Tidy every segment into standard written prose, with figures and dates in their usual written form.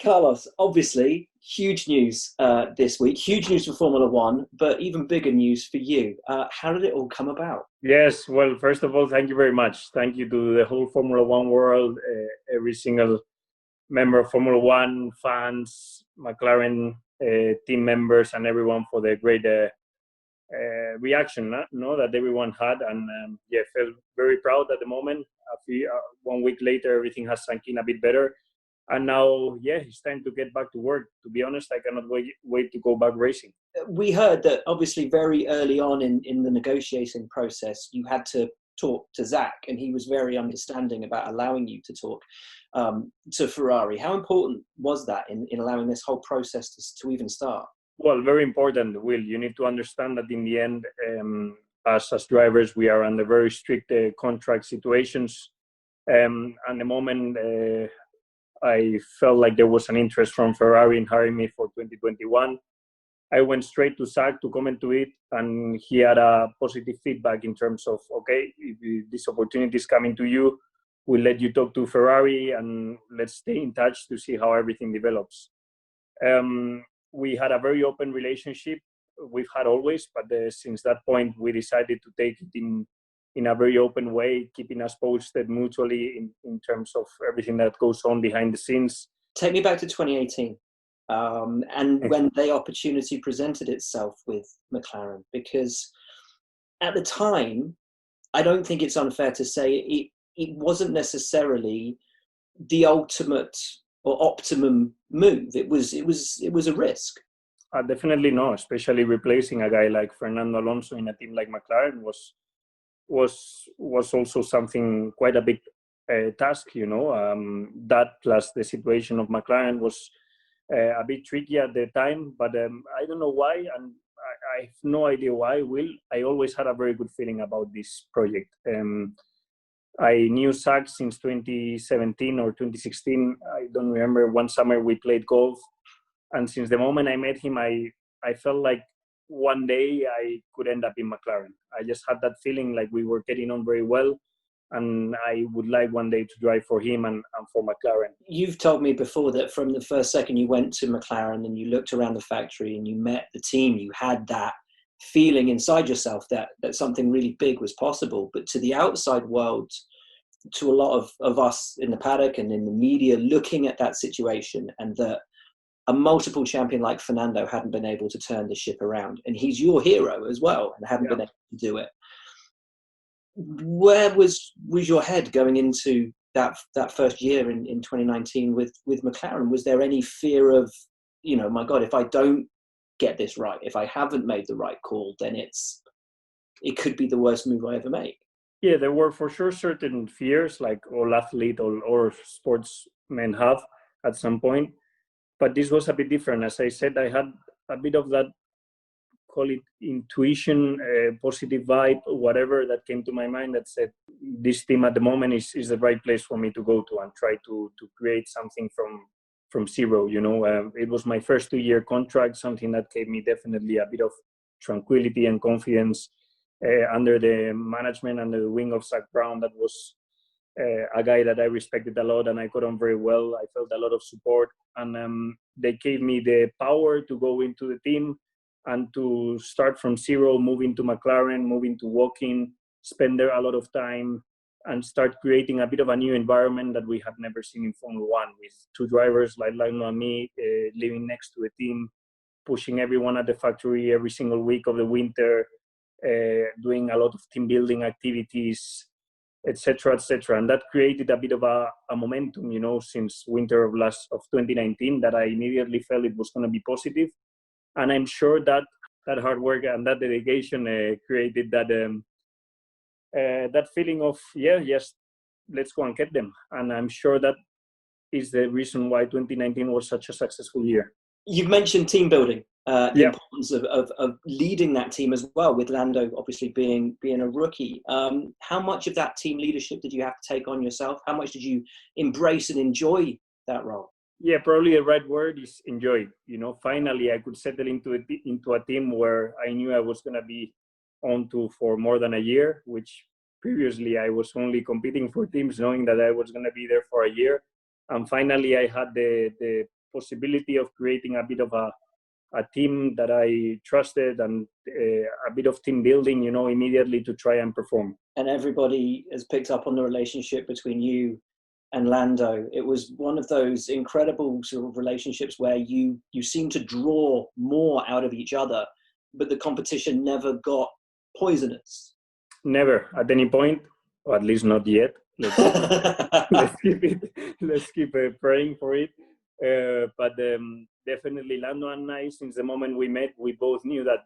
Carlos, obviously, huge news this week. Huge news for Formula One, but even bigger news for you. How did it all come about? Yes, well, first of all, thank you very much. Thank you to the whole Formula One world, every single member of Formula One, fans, McLaren team members, and everyone for the great reaction no, that everyone had. And yeah, felt very proud at the moment. 1 week later, everything has sunk in a bit better. And now, yeah, it's time to get back to work. To be honest, I cannot wait to go back racing. We heard that obviously very early on in the negotiating process, you had to talk to Zach, and he was very understanding about allowing you to talk to Ferrari. How important was that in allowing this whole process to even start? Well, very important, Will. You need to understand that in the end, as drivers, we are under very strict contract situations. And the moment I felt like there was an interest from Ferrari in hiring me for 2021, I went straight to Zach to comment to it, and he had a positive feedback in terms of, okay, if this opportunity is coming to you, we'll let you talk to Ferrari and let's stay in touch to see how everything develops. We had a very open relationship. We've had always, but since that point, we decided to take it in a very open way, keeping us posted mutually in terms of everything that goes on behind the scenes. Take me back to 2018. And when the opportunity presented itself with McLaren, because at the time, I don't think it's unfair to say it wasn't necessarily the ultimate or optimum move. It was a risk. Definitely no, especially replacing a guy like Fernando Alonso in a team like McLaren was also something quite a big task, you know. That plus the situation of McLaren was a bit tricky at the time, but I don't know why, and I have no idea why. Will, I always had a very good feeling about this project. I knew Zach since 2017 or 2016. I don't remember. One summer we played golf, and since the moment I met him, I felt like one day I could end up in McLaren. I just had that feeling like we were getting on very well, and I would like one day to drive for him and for McLaren. You've told me before that from the first second you went to McLaren and you looked around the factory and you met the team, you had that feeling inside yourself that something really big was possible. But to the outside world, to a lot of us in the paddock and in the media looking at that situation, and that a multiple champion like Fernando hadn't been able to turn the ship around, and he's your hero as well and hadn't been able to do it. Where was your head going into that first year in 2019 with McLaren? Was there any fear of, you know, my God, if I don't get this right, if I haven't made the right call, then it could be the worst move I ever make? Yeah, there were for sure certain fears, like all athlete or sportsmen have at some point. But this was a bit different. As I said, I had a bit of that, call it intuition, positive vibe, whatever that came to my mind that said, this team at the moment is the right place for me to go to and try to create something from zero. You know, it was my first 2-year contract, something that gave me definitely a bit of tranquility and confidence under the management, under the wing of Zach Brown. That was a guy that I respected a lot and I got on very well. I felt a lot of support, and they gave me the power to go into the team and to start from zero, move into McLaren, move into Woking, spend there a lot of time and start creating a bit of a new environment that we have never seen in Formula One, with two drivers like Lando and me living next to the team, pushing everyone at the factory every single week of the winter, doing a lot of team building activities, etc., etc. And that created a bit of a momentum, you know, since winter of 2019, that I immediately felt it was going to be positive. And I'm sure that hard work and that dedication created that feeling of, yes, let's go and get them. And I'm sure that is the reason why 2019 was such a successful year. You've mentioned team building, the importance of leading that team as well, with Lando obviously being a rookie. How much of that team leadership did you have to take on yourself? How much did you embrace and enjoy that role? Yeah, probably the right word is enjoy. You know, finally I could settle into a team where I knew I was going to be on to for more than a year, which previously I was only competing for teams knowing that I was going to be there for a year. And finally I had the possibility of creating a bit of a team that I trusted, and a bit of team building, immediately to try and perform. And everybody has picked up on the relationship between you and Lando. It was one of those incredible sort of relationships where you seem to draw more out of each other, but the competition never got poisonous. Never at any point, or at least not yet. Let's keep praying for it. But definitely Lando and I, since the moment we met, we both knew that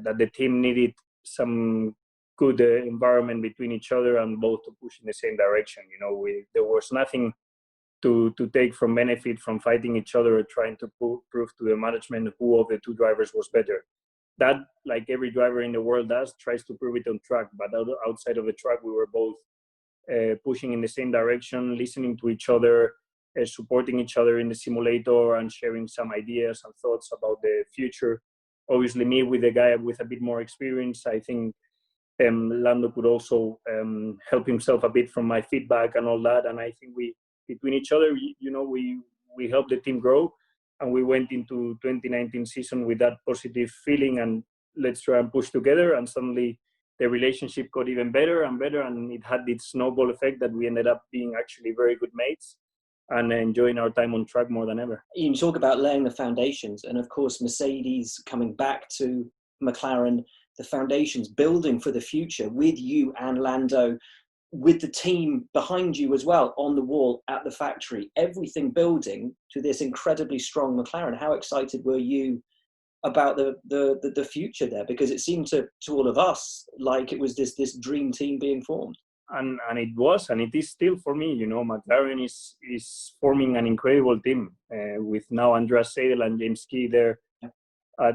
that the team needed some good environment between each other, and both to push in the same direction. There was nothing to take from benefit from fighting each other or trying to prove to the management who of the two drivers was better. That, like every driver in the world does, tries to prove it on track. But outside of the track, we were both pushing in the same direction, listening to each other, supporting each other in the simulator, and sharing some ideas and thoughts about the future. Obviously, me with a guy with a bit more experience, I think Lando could also help himself a bit from my feedback and all that. And I think between each other, we helped the team grow. And we went into 2019 season with that positive feeling, and let's try and push together. And suddenly the relationship got even better and better, and it had its snowball effect that we ended up being actually very good mates and enjoying our time on track more than ever. You talk about laying the foundations, and of course Mercedes coming back to McLaren, the foundations building for the future with you and Lando, with the team behind you as well, on the wall at the factory, everything building to this incredibly strong McLaren. How excited were you about the future there? Because it seemed to all of us like it was this dream team being formed. And it was, and it is still for me. McLaren is forming an incredible team with now Andreas Seidel and James Key there at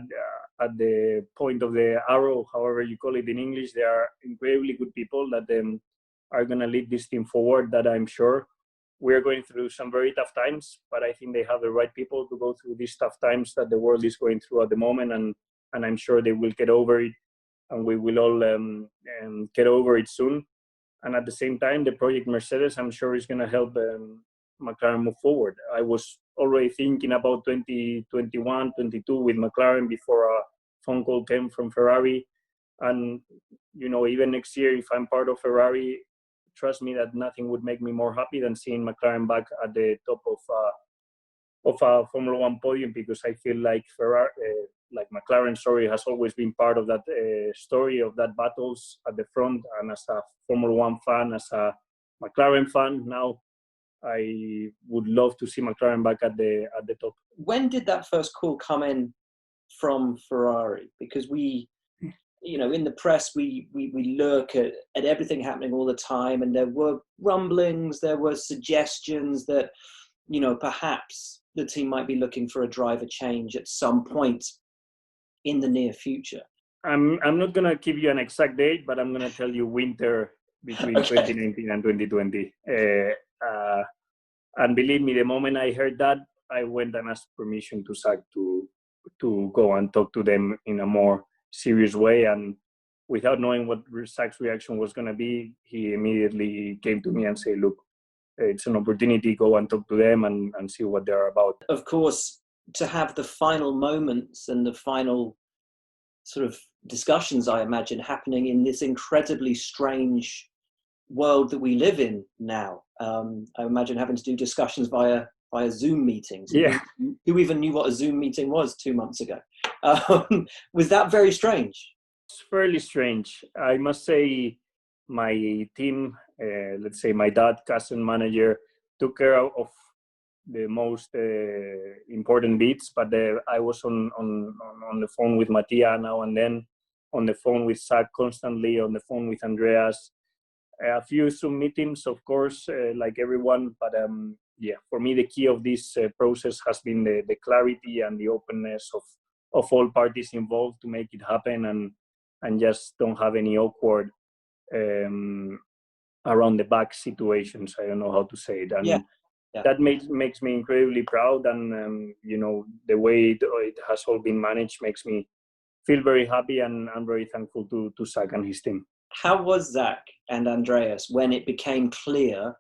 the point of the arrow, however you call it in English. They are incredibly good people that are going to lead this team forward, that I'm sure. We're going through some very tough times, but I think they have the right people to go through these tough times that the world is going through at the moment, and I'm sure they will get over it, and we will all get over it soon. And at the same time, the project Mercedes, I'm sure, is going to help McLaren move forward. I was already thinking about 2021, 22 with McLaren before a phone call came from Ferrari. And, even next year, if I'm part of Ferrari, trust me that nothing would make me more happy than seeing McLaren back at the top of a Formula One podium, because I feel like McLaren, has always been part of that story, of that battles at the front. And as a Formula One fan, as a McLaren fan, now I would love to see McLaren back at the top. When did that first call come in from Ferrari? Because we, in the press, we look at everything happening all the time, and there were rumblings, there were suggestions that, perhaps the team might be looking for a driver change at some point in the near future. I'm not going to give you an exact date, but I'm going to tell you winter between 2019 and 2020. And believe me, the moment I heard that, I went and asked permission to Zach to go and talk to them in a more serious way. And without knowing what Zach's reaction was going to be, he immediately came to me and said, look, it's an opportunity, go and talk to them and see what they're about. Of course, to have the final moments and the final sort of discussions, I imagine, happening in this incredibly strange world that we live in now. I imagine having to do discussions via Zoom meetings. Yeah. Who even knew what a Zoom meeting was 2 months ago? Was that very strange? It's fairly strange. I must say my team, let's say my dad, cousin, manager, took care of the most important bits, but I was on the phone with Mattia now and then, on the phone with Zach constantly, on the phone with Andreas. A few Zoom meetings, of course, like everyone, but for me the key of this process has been the clarity and the openness of all parties involved to make it happen, and just don't have any awkward around the back situations. I don't know how to say it. And that makes me incredibly proud, and the way it has all been managed makes me feel very happy, and I'm very thankful to Zach and his team. How was Zach and Andreas when it became clear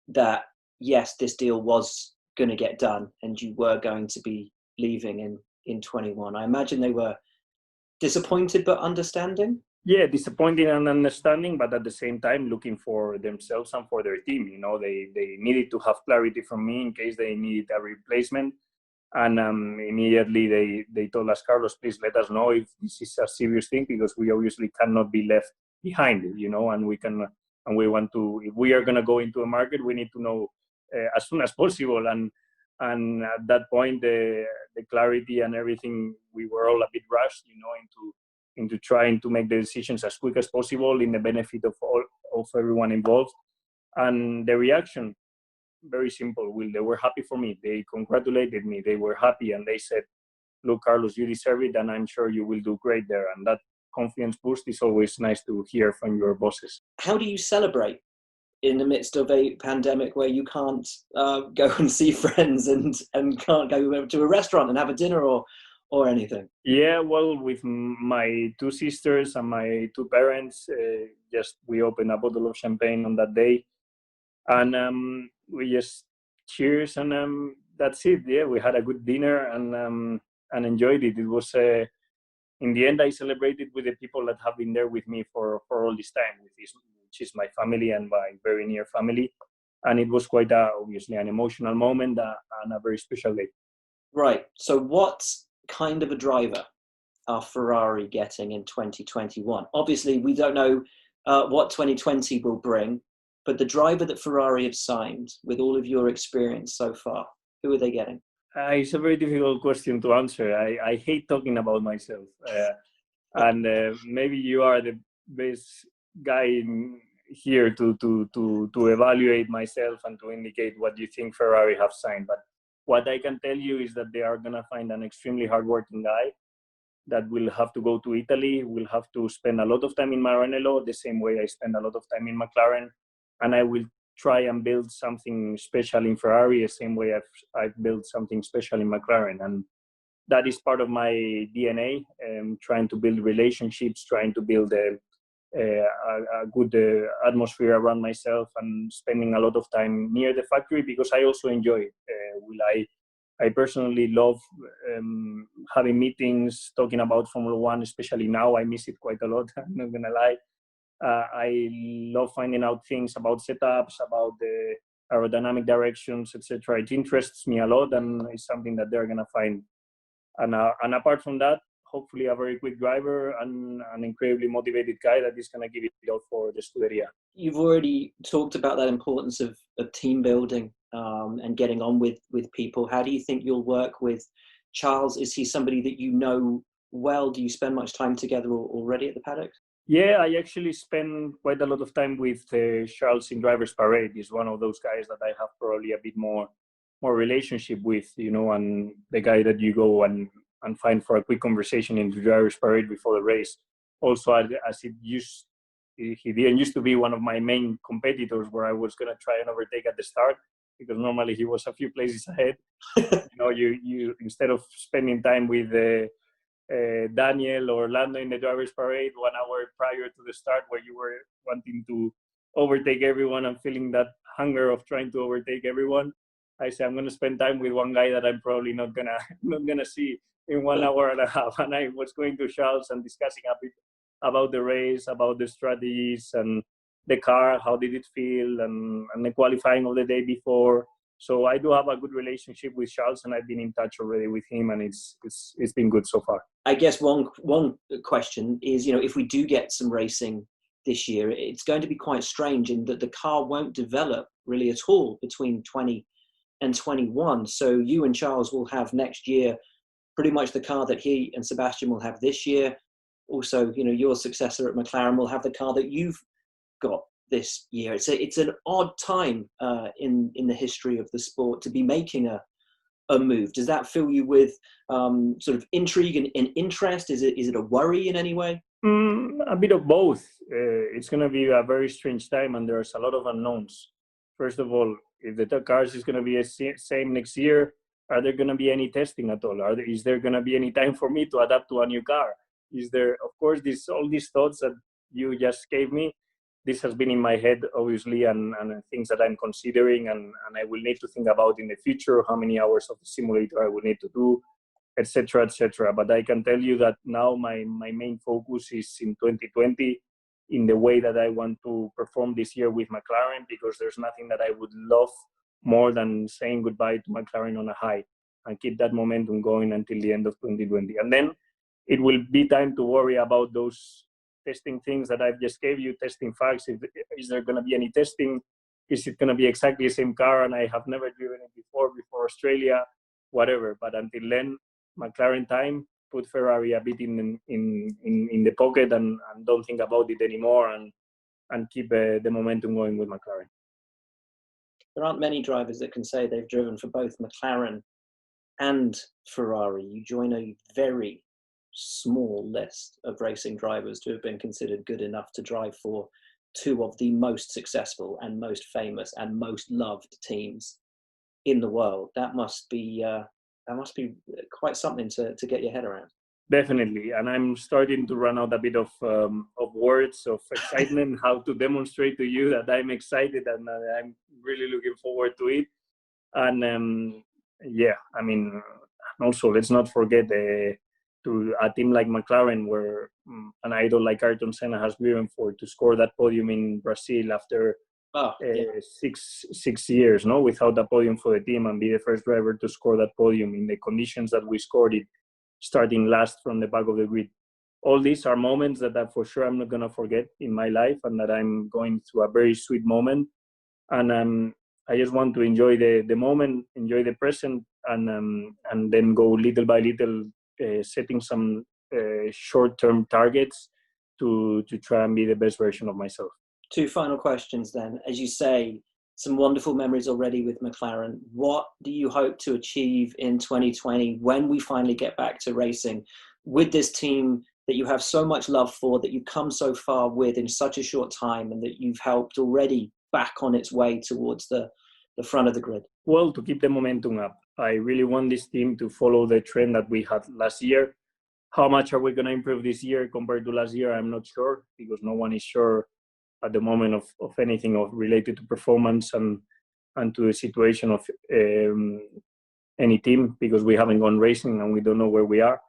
that, yes, this deal was going to get done and you were going to be leaving in 21. I imagine they were disappointed but understanding. Yeah, disappointing and understanding, but at the same time looking for themselves and for their team. You know, they needed to have clarity from me in case they needed a replacement. And immediately they told us, Carlos, please let us know if this is a serious thing, because we obviously cannot be left behind, you know, and we want to, if we are going to go into a market, we need to know as soon as possible. And at that point, the clarity and everything, we were all a bit rushed, you know, into trying to make the decisions as quick as possible in the benefit of everyone involved. And the reaction, very simple, Will. They were happy for me. They congratulated me. They were happy, and they said, look, Carlos, you deserve it, and I'm sure you will do great there. And that confidence boost is always nice to hear from your bosses. How do you celebrate in the midst of a pandemic where you can't go and see friends and can't go to a restaurant and have a dinner or anything? Yeah, well, with my two sisters and my two parents, we opened a bottle of champagne on that day, and we just cheers, and that's it. Yeah, we had a good dinner and enjoyed it. It was in the end, I celebrated with the people that have been there with me for all this time, which is my family and my very near family, and it was quite obviously an emotional moment and a very special day. Right. So what kind of a driver are Ferrari getting in 2021? Obviously, we don't know what 2020 will bring, but the driver that Ferrari have signed, with all of your experience so far, who are they getting? It's a very difficult question to answer. I hate talking about myself. And maybe you are the best guy here to evaluate myself and to indicate what you think Ferrari have signed. But what I can tell you is that they are going to find an extremely hardworking guy that will have to go to Italy, will have to spend a lot of time in Maranello, the same way I spend a lot of time in McLaren. And I will try and build something special in Ferrari, the same way I've built something special in McLaren. And that is part of my DNA, trying to build relationships, trying to build a good atmosphere around myself, and spending a lot of time near the factory, because I also enjoy it. I personally love having meetings, talking about Formula One, especially now. I miss it quite a lot, I'm not going to lie. I love finding out things about setups, about the aerodynamic directions, etc. It interests me a lot, and it's something that they're going to find. And apart from that, hopefully a very quick driver and an incredibly motivated guy that is going to give it all for the Scuderia. You've already talked about that importance of team building and getting on with people. How do you think you'll work with Charles? Is he somebody that you know well? Do you spend much time together already at the paddock? Yeah, I actually spend quite a lot of time with Charles in Driver's Parade. He's one of those guys that I have probably a bit more relationship with, you know, and the guy that you go and find for a quick conversation in the Driver's Parade before the race. Also, as he didn't used to be one of my main competitors where I was going to try and overtake at the start, because normally he was a few places ahead. You know, you instead of spending time with Daniel or Lando in the Driver's Parade 1 hour prior to the start, where you were wanting to overtake everyone and feeling that hunger of trying to overtake everyone, I say I'm going to spend time with one guy that I'm probably not gonna see in 1 hour and a half. And I was going to Charles and discussing a bit about the race, about the strategies and the car, how did it feel, and the qualifying of the day before. So I do have a good relationship with Charles, and I've been in touch already with him, and it's been good so far. I guess one question is, you know, if we do get some racing this year, it's going to be quite strange in that the car won't develop really at all between 20 and 21. So you and Charles will have next year pretty much the car that he and Sebastian will have this year. Also, you know, your successor at McLaren will have the car that you've got this year. It's an odd time in the history of the sport to be making a move. Does that fill you with sort of intrigue and interest? Is it a worry in any way? A bit of both. It's going to be a very strange time, and there's a lot of unknowns. First of all, if the cars is going to be the same next year, are there going to be any testing at all? Is there going to be any time for me to adapt to a new car? Is there, of course, all these thoughts that you just gave me, this has been in my head, obviously, and things that I'm considering, and I will need to think about in the future, how many hours of the simulator I will need to do, etc., etc. But I can tell you that now my main focus is in 2020, in the way that I want to perform this year with McLaren, because there's nothing that I would love more than saying goodbye to McLaren on a high and keep that momentum going until the end of 2020. And then it will be time to worry about those testing things that I've just gave you, testing facts. Is there going to be any testing? Is it going to be exactly the same car and I have never driven it before Australia? Whatever. But until then, McLaren time, put Ferrari a bit in the pocket and don't think about it anymore, and keep the momentum going with McLaren. There aren't many drivers that can say they've driven for both McLaren and Ferrari. You join a very small list of racing drivers to have been considered good enough to drive for two of the most successful and most famous and most loved teams in the world. That must be quite something to get your head around. Definitely, and I'm starting to run out a bit of words of excitement, how to demonstrate to you that I'm excited and I'm really looking forward to it. And yeah, I mean, also let's not forget to a team like McLaren, where an idol like Ayrton Senna has driven for, to score that podium in Brazil after 6 years, no, without a podium for the team, and be the first driver to score that podium in the conditions that we scored it, starting last from the back of the grid. All these are moments that for sure I'm not going to forget in my life, and that I'm going through a very sweet moment. And I just want to enjoy the moment, enjoy the present, and then go little by little, setting some short-term targets to try and be the best version of myself. Two final questions then. As you say, some wonderful memories already with McLaren. What do you hope to achieve in 2020 when we finally get back to racing with this team that you have so much love for, that you've come so far with in such a short time, and that you've helped already back on its way towards the front of the grid? Well, to keep the momentum up. I really want this team to follow the trend that we had last year. How much are we going to improve this year compared to last year? I'm not sure, because no one is sure at the moment of anything related to performance and to the situation of any team, because we haven't gone racing and we don't know where we are.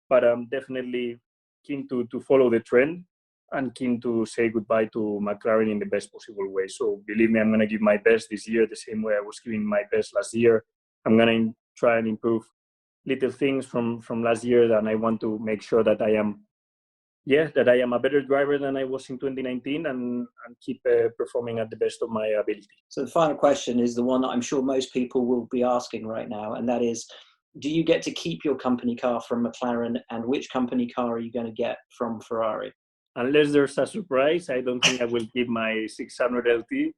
But I'm definitely keen to follow the trend and keen to say goodbye to McLaren in the best possible way. So believe me, I'm going to give my best this year the same way I was giving my best last year. I'm going to try and improve little things from last year, and I want to make sure that I am a better driver than I was in 2019, and keep performing at the best of my ability. So the final question is the one that I'm sure most people will be asking right now, and that is, do you get to keep your company car from McLaren, and which company car are you going to get from Ferrari? Unless there's a surprise, I don't think I will keep my 600 LT.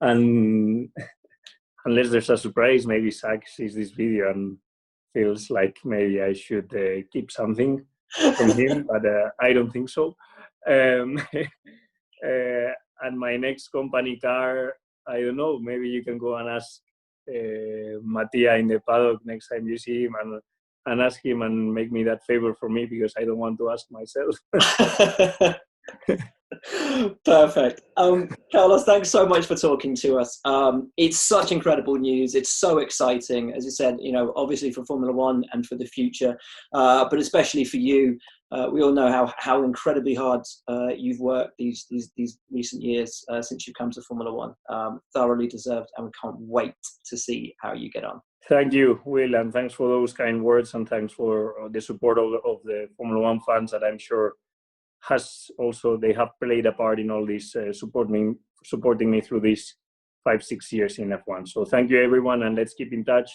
And unless there's a surprise, maybe Zach sees this video and feels like maybe I should keep something from him, but I don't think so. And my next company car, I don't know, maybe you can go and ask Mattia in the paddock next time you see him, and ask him and make me that favor for me, because I don't want to ask myself. Perfect. Carlos, thanks so much for talking to us. It's such incredible news. It's so exciting, as you said, obviously for Formula One and for the future, but especially for you. We all know how incredibly hard you've worked these recent years since you've come to Formula One. Thoroughly deserved, and we can't wait to see how you get on. Thank you, Will, and thanks for those kind words, and thanks for the support of the Formula One fans that I'm sure they have played a part in all this, supporting me through these 5-6 years in F1. So thank you, everyone, and let's keep in touch,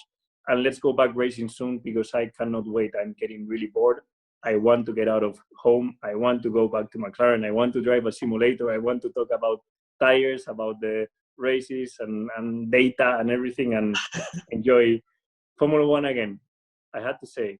and let's go back racing soon, because I cannot wait. I'm getting really bored. I want to get out of home. I want to go back to McLaren. I want to drive a simulator. I want to talk about tires, about the races and data and everything, and enjoy Formula One again. I had to say,